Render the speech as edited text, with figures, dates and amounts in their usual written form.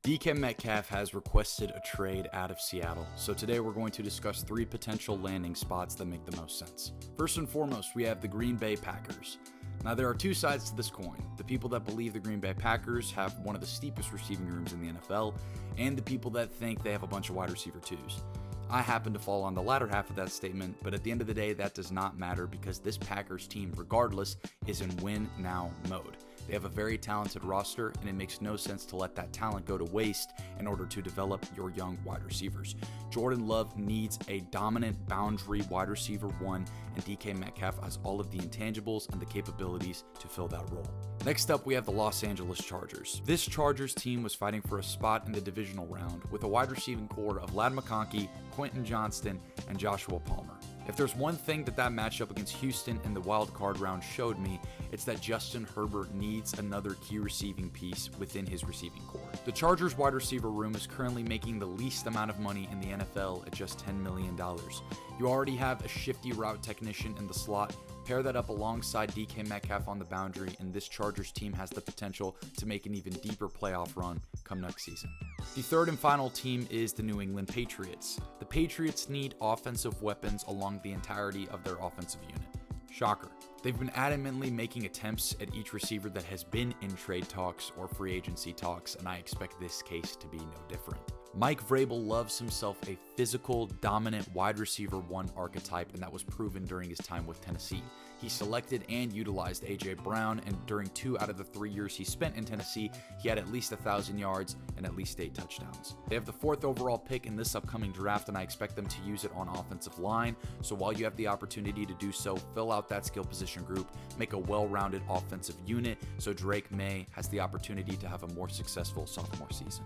DK Metcalf has requested a trade out of Seattle, so today we're going to discuss 3 potential landing spots that make the most sense. First and foremost, we have the Green Bay Packers. Now, there are 2 sides to this coin. The people that believe the Green Bay Packers have one of the steepest receiving rooms in the NFL, and the people that think they have a bunch of wide receiver 2s. I happen to fall on the latter half of that statement, but at the end of the day, that does not matter because this Packers team, regardless, is in win-now mode. They have a very talented roster, and it makes no sense to let that talent go to waste in order to develop your young wide receivers. Jordan Love needs a dominant boundary wide receiver 1, and DK Metcalf has all of the intangibles and the capabilities to fill that role. Next up, we have the Los Angeles Chargers. This Chargers team was fighting for a spot in the divisional round with a wide receiving core of Ladd McConkey, Quentin Johnston, and Joshua Palmer. If there's one thing that matchup against Houston in the wild card round showed me, it's that Justin Herbert needs another key receiving piece within his receiving core. The Chargers wide receiver room is currently making the least amount of money in the NFL at just $10 million. You already have a shifty route technician in the slot. Pair that up alongside DK Metcalf on the boundary, and this Chargers team has the potential to make an even deeper playoff run come next season. The third and final team is the New England Patriots. The Patriots need offensive weapons along the entirety of their offensive unit. Shocker. They've been adamantly making attempts at each receiver that has been in trade talks or free agency talks, and I expect this case to be no different. Mike Vrabel loves himself a physical, dominant wide receiver 1 archetype, and that was proven during his time with Tennessee. He selected and utilized A.J. Brown, and during 2 out of the 3 years he spent in Tennessee, he had at least 1,000 yards and at least 8 touchdowns. They have the 4th overall pick in this upcoming draft, and I expect them to use it on offensive line, so while you have the opportunity to do so, fill out that skill position group, make a well-rounded offensive unit, so Drake May has the opportunity to have a more successful sophomore season.